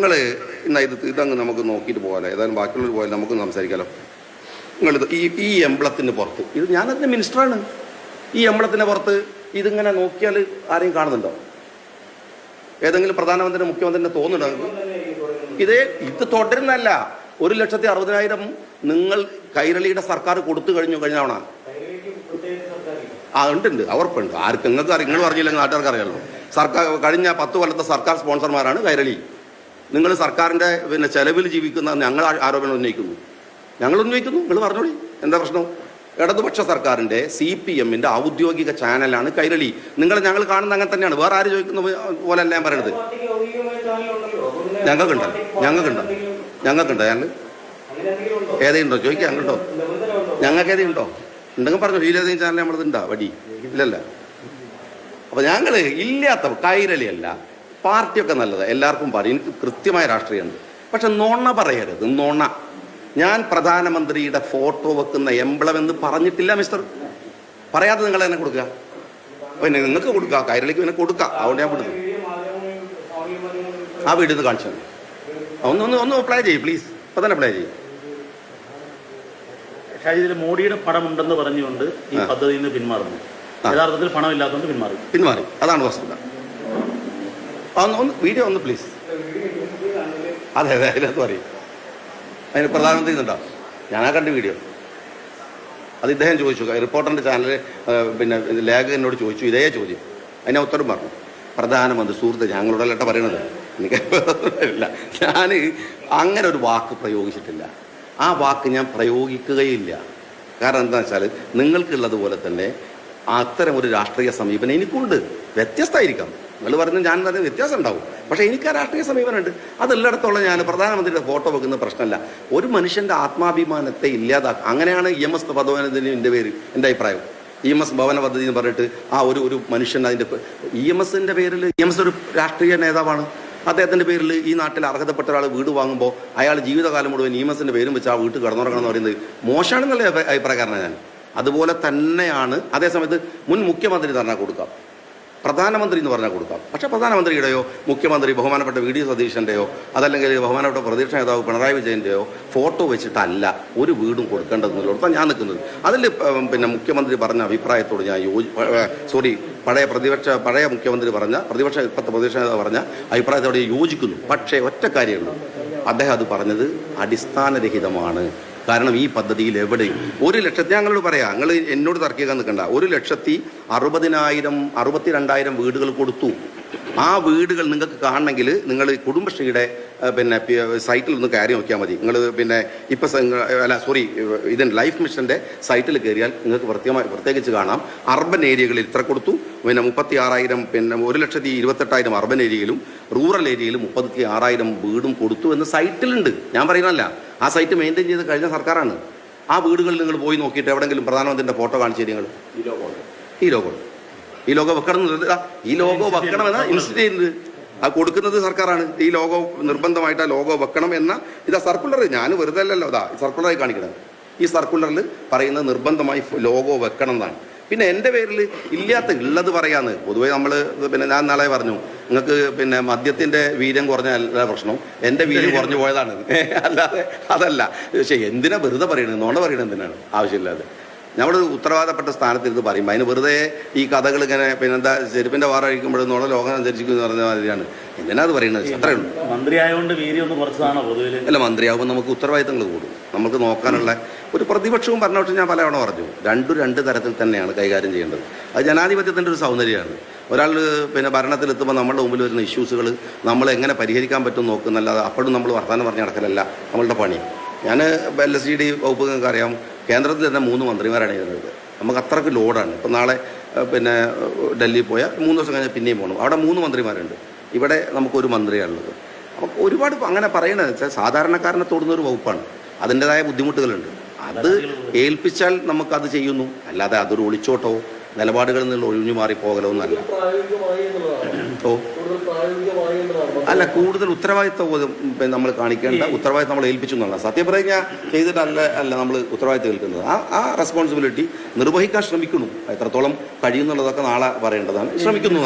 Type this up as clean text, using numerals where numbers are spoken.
നിങ്ങൾ ഇന്ന് ഇതങ്ങ് നമുക്ക് നോക്കിയിട്ട് പോകാമല്ലോ, ഏതായാലും ബാക്കിയുള്ളവർ പോയാലും നമുക്ക് സംസാരിക്കാമല്ലോ. നിങ്ങളിത് ഈ എംബ്ലത്തിന് പുറത്ത് ഇത് ഞാനതിൻ്റെ മിനിസ്റ്ററാണ്. ഈ എംബ്ലത്തിൻ്റെ പുറത്ത് ഇതിങ്ങനെ നോക്കിയാൽ ആരെയും കാണുന്നുണ്ടോ? ഏതെങ്കിലും പ്രധാനമന്ത്രി മുഖ്യമന്ത്രിനെ തോന്നുന്നുണ്ടോ? ഇത് തുടരുന്നല്ല. 1,60,60,000 നിങ്ങൾ കൈരളിയുടെ സർക്കാർ കൊടുത്തു കഴിഞ്ഞ തവണ. ഉണ്ട്, ഉറപ്പുണ്ട്. ആർക്ക് നിങ്ങൾക്ക് അറിയാം, നിങ്ങൾ പറഞ്ഞില്ലെങ്കിൽ നാട്ടുകാർക്ക് അറിയാമല്ലോ. സർക്കാർ കഴിഞ്ഞ 10 കൊല്ലത്തെ സർക്കാർ സ്പോൺസർമാരാണ് കൈരളി. നിങ്ങൾ സർക്കാരിൻ്റെ ചെലവിൽ ജീവിക്കുന്ന ഞങ്ങൾ ആരോപണം ഉന്നയിക്കുന്നു. നിങ്ങൾ പറഞ്ഞോളി, എന്താ പ്രശ്നം? ഇടതുപക്ഷ സർക്കാരിൻ്റെ CPM-ന്റെ ഔദ്യോഗിക ചാനലാണ് കൈരളി. ഞങ്ങൾ കാണുന്ന അങ്ങനെ തന്നെയാണ്. വേറെ ആര് ചോദിക്കുന്ന പോലെ അല്ല ഞാൻ പറയണത്. ഞങ്ങൾക്കുണ്ടോ ഏതെയുണ്ടോ ചോദിക്കാം. ഞങ്ങളുണ്ടോ? ഞങ്ങൾക്ക് ഏതെയുണ്ടോ? ഉണ്ടെങ്കിൽ പറഞ്ഞു. ഏതെങ്കിലും ചാനൽ നമ്മളത് ഉണ്ടോ? വടി ഇല്ലല്ല. അപ്പോൾ ഞങ്ങൾ ഇല്ലാത്ത കൈരളിയല്ല. പാർട്ടിയൊക്കെ നല്ലത്, എല്ലാവർക്കും പറയും. എനിക്ക് കൃത്യമായ രാഷ്ട്രീയമുണ്ട്. പക്ഷെ നുണ പറയരുത്. നുണ. ഞാൻ പ്രധാനമന്ത്രിയുടെ ഫോട്ടോ വെക്കുന്ന എംബ്ലം എന്ന് പറഞ്ഞിട്ടില്ല മിസ്റ്റർ. പറയാതെ നിങ്ങൾ തന്നെ കൊടുക്കുക. പിന്നെ നിങ്ങൾക്ക് കൊടുക്കുക, കൈരളിക്ക് പിന്നെ കൊടുക്കുക. അതുകൊണ്ട് ഞാൻ കൊടുത്തു. ആ വീട്ടിൽ നിന്ന് കാണിച്ചു ഒന്ന് അപ്ലൈ ചെയ്യും പ്ലീസ്. ഇപ്പം തന്നെ അപ്ലൈ ചെയ്യും. ഷാജിദിൽ മോഡിയുടെ പടമുണ്ടെന്ന് പറഞ്ഞുകൊണ്ട് ഈ പദ്ധതിയിൽ നിന്ന് പിന്മാറുന്നു. യഥാർത്ഥത്തിൽ പണമില്ലാത്തതുകൊണ്ട് പിന്മാറി. അതാണ് വസ്തുത. ഒന്ന് വീഡിയോ ഒന്ന് പ്ലീസ്. അതെ അതിനകത്ത് പറയും. അതിന് പ്രധാനമന്ത്രി ഇതുണ്ടോ? ഞാനാ കണ്ട വീഡിയോ. അത് ഇദ്ദേഹം ചോദിച്ചു. റിപ്പോർട്ടറിൻ്റെ ചാനലിൽ പിന്നെ ലേഖകനോട് ചോദിച്ചു ഇതേ ചോദ്യം. അതിനെ ഉത്തരം പറഞ്ഞു. പ്രധാനമന്ത്രി സുഹൃത്ത് ഞങ്ങളോടല്ല പറയണത്. എനിക്ക് ഇല്ല, ഞാൻ അങ്ങനെ ഒരു വാക്ക് പ്രയോഗിച്ചിട്ടില്ല. ആ വാക്ക് ഞാൻ പ്രയോഗിക്കുകയില്ല. കാരണം എന്താണെന്ന് വെച്ചാൽ നിങ്ങൾക്കുള്ളതുപോലെ തന്നെ അത്തരം ഒരു രാഷ്ട്രീയ സമീപനം എനിക്കുണ്ട്. വ്യത്യസ്തമായിരിക്കാം. നിങ്ങൾ പറയുന്നത് ഞാൻ തന്നെ വ്യത്യാസം ഉണ്ടാവും. പക്ഷേ എനിക്ക് ആ രാഷ്ട്രീയ സമീപനമുണ്ട്. അതെല്ലായിടത്തോളം ഞാൻ പ്രധാനമന്ത്രിയുടെ ഫോട്ടോ വെക്കുന്ന പ്രശ്നമല്ല. ഒരു മനുഷ്യൻ്റെ ആത്മാഭിമാനത്തെ ഇല്ലാതാക്കുക. അങ്ങനെയാണ് EMS പദ്ധതിൻ്റെ പേര്. എൻ്റെ അഭിപ്രായം EMS ഭവന പദ്ധതി എന്ന് പറഞ്ഞിട്ട് ഒരു മനുഷ്യൻ അതിൻ്റെ EMSൻ്റെ പേരിൽ EMS ഒരു രാഷ്ട്രീയ നേതാവാണ്. അദ്ദേഹത്തിൻ്റെ പേരിൽ ഈ നാട്ടിൽ അർഹതപ്പെട്ട ഒരാൾ വീട് വാങ്ങുമ്പോൾ അയാൾ ജീവിതകാലം മുഴുവൻ EMSൻ്റെ പേരും വെച്ച് ആ വീട്ടിൽ കിടന്നുറങ്ങണം എന്ന് പറയുന്നത് മോശമാണെന്നുള്ള അഭിപ്രായക്കാരനാണ് ഞാൻ. അതുപോലെ തന്നെയാണ് അതേസമയത്ത് മുൻ മുഖ്യമന്ത്രി പറഞ്ഞാൽ കൊടുക്കാം, പ്രധാനമന്ത്രി എന്ന് പറഞ്ഞാൽ കൊടുക്കാം. പക്ഷേ പ്രധാനമന്ത്രിയുടെയോ മുഖ്യമന്ത്രി ബഹുമാനപ്പെട്ട VD സതീശൻ്റെയോ അതല്ലെങ്കിൽ ബഹുമാനപ്പെട്ട പ്രതിപക്ഷ നേതാവ് പിണറായി വിജയൻ്റെയോ ഫോട്ടോ വെച്ചിട്ടല്ല ഒരു വീടും കൊടുക്കേണ്ടതെന്നുള്ളതാണ് ഞാൻ നിൽക്കുന്നത്. അതിൽ പിന്നെ മുഖ്യമന്ത്രി പറഞ്ഞ അഭിപ്രായത്തോട് ഞാൻ പഴയ മുഖ്യമന്ത്രി പറഞ്ഞ ഇപ്പോഴത്തെ പ്രതിപക്ഷ നേതാവ് പറഞ്ഞ അഭിപ്രായത്തോട് യോജിക്കുന്നു. പക്ഷേ ഒറ്റ കാര്യമുള്ളൂ, അദ്ദേഹം അത് പറഞ്ഞത് അടിസ്ഥാനരഹിതമാണ്. കാരണം ഈ പദ്ധതിയിൽ എവിടെയും 1,00,000 ഞങ്ങളോട് പറയാം, നിങ്ങൾ എന്നോട് തർക്കിക്കാൻ നിൽക്കണ്ട. 1,60,60,000 62,000 വീടുകൾ കൊടുത്തു. ആ വീടുകൾ നിങ്ങൾക്ക് കാണണമെങ്കിൽ നിങ്ങൾ കുടുംബശ്രീയുടെ പിന്നെ സൈറ്റിൽ ഒന്ന് കയറി നോക്കിയാൽ മതി. നിങ്ങൾ പിന്നെ ഇതിൻ്റെ ലൈഫ് മിഷൻ്റെ സൈറ്റിൽ കയറിയാൽ നിങ്ങൾക്ക് പ്രത്യേകിച്ച് കാണാം. അർബൻ ഏരിയകളിൽ ഇത്ര കൊടുത്തു, പിന്നെ 36,000 പിന്നെ 1,28,000 അർബൻ ഏരിയയിലും റൂറൽ ഏരിയയിലും 36,000 വീടും കൊടുത്തു എന്ന് സൈറ്റിലുണ്ട്. ഞാൻ പറയുന്നതല്ല, ആ സൈറ്റ് മെയിൻറ്റെയിൻ ചെയ്ത് കഴിഞ്ഞ സർക്കാരാണ്. ആ വീടുകളിൽ നിങ്ങൾ പോയി നോക്കിയിട്ട് എവിടെയെങ്കിലും പ്രധാനമന്ത്രിൻ്റെ ഫോട്ടോ കാണിച്ചു തരും. നിങ്ങൾ ഈ ലോഗോ വെക്കണമെന്ന ഇൻസ്റ്റിറ്റ്യൂട്ട് അത് കൊടുക്കുന്നത് സർക്കാരാണ്. ഈ ലോഗോ നിർബന്ധമായിട്ട് ആ ലോഗോ വെക്കണം എന്ന സർക്കുലർ. ഞാൻ വെറുതെ അല്ലല്ലോ സർക്കുലറായി കാണിക്കണം. ഈ സർക്കുലറിൽ പറയുന്നത് നിർബന്ധമായി ലോഗോ വെക്കണം എന്നാണ്. പിന്നെ എൻ്റെ പേരിൽ ഉള്ളത് പറയാന്ന് പൊതുവേ നമ്മൾ പിന്നെ ഞാൻ നാളെ പറഞ്ഞു നിങ്ങൾക്ക് പിന്നെ മദ്യത്തിൻ്റെ വീര്യം കുറഞ്ഞല്ല പ്രശ്നം, എൻ്റെ വീര്യം കുറഞ്ഞു പോയതാണ്. അല്ലാതെ അതല്ല. പക്ഷേ എന്തിനാ വെറുതെ പറയണത്? നോണ പറയണത് എന്തിനാണ് ആവശ്യമില്ലാതെ? നമ്മൾ ഉത്തരവാദപ്പെട്ട സ്ഥാനത്തിരുന്ന് പറയും. അതിന് വെറുതെ ഈ കഥകൾ ഇങ്ങനെ പിന്നെന്താ ചെരുപ്പിൻ്റെ വാറ കഴിക്കുമ്പോഴെന്നുള്ള ലോകം സഞ്ചരിക്കും എന്ന് പറഞ്ഞ മാതിരിയാണ്. എന്തിനാ അത് പറയുന്നത്? അത്രയുള്ളൂ. മന്ത്രിയായതുകൊണ്ട് വീര്യം ഒന്ന് കുറച്ചതാണോ പൊതുവിൽ? അല്ല, മന്ത്രിയാകുമ്പോൾ നമുക്ക് ഉത്തരവാദിത്തങ്ങൾ കൂടും. നമുക്ക് നോക്കാനുള്ള ഒരു പ്രതിപക്ഷവും ഭരണപക്ഷവും ഞാൻ പലവണ പറഞ്ഞു രണ്ട് തരത്തിൽ തന്നെയാണ് കൈകാര്യം ചെയ്യേണ്ടത്. അത് ജനാധിപത്യത്തിൻ്റെ ഒരു സൗന്ദര്യമാണ്. ഒരാൾ പിന്നെ ഭരണത്തിലെത്തുമ്പോൾ നമ്മുടെ മുമ്പിൽ വരുന്ന ഇഷ്യൂസുകൾ നമ്മൾ എങ്ങനെ പരിഹരിക്കാൻ പറ്റും നോക്കുന്നല്ലാതെ അപ്പോഴും നമ്മൾ വർത്തമാനം പറഞ്ഞ് നടക്കലല്ല നമ്മളുടെ പണി. ഞാൻ LSD വകുപ്പ് നിങ്ങൾക്ക് അറിയാം, കേന്ദ്രത്തിൽ തന്നെ 3 മന്ത്രിമാരാണ് ചെയ്യുന്നത്. നമുക്ക് അത്രയ്ക്ക് ലോഡാണ്. ഇപ്പം നാളെ പിന്നെ ഡൽഹിയിൽ പോയാൽ 3 ദിവസം കഴിഞ്ഞാൽ പിന്നെയും പോകണം. അവിടെ 3 മന്ത്രിമാരുണ്ട്. ഇവിടെ നമുക്കൊരു മന്ത്രിയാണുള്ളത്. നമുക്ക് ഒരുപാട് അങ്ങനെ പറയണത് വെച്ചാൽ സാധാരണക്കാരനെ തൊടുന്നൊരു വകുപ്പാണ്. അതിൻ്റെതായ ബുദ്ധിമുട്ടുകളുണ്ട്. അത് ഏൽപ്പിച്ചാൽ നമുക്കത് ചെയ്യുന്നു. അല്ലാതെ അതൊരു ഒളിച്ചോട്ടോ നിലപാടുകളിൽ നിന്ന് ഒഴിഞ്ഞു മാറി പോകലോ എന്നല്ല. അല്ല, കൂടുതൽ ഉത്തരവാദിത്വം നമ്മൾ കാണിക്കേണ്ട ഉത്തരവാദിത്വം നമ്മൾ ഏൽപ്പിച്ചു എന്നുള്ള സത്യപ്രതിജ്ഞ ചെയ്തിട്ടല്ല നമ്മൾ ഉത്തരവാദിത്വം ഏൽക്കുന്നത്. ആ റെസ്പോൺസിബിലിറ്റി നിർവഹിക്കാൻ ശ്രമിക്കുന്നു. എത്രത്തോളം കഴിയുന്നുള്ളതൊക്കെ നാളെ പറയേണ്ടതാണ്. ശ്രമിക്കുന്നു.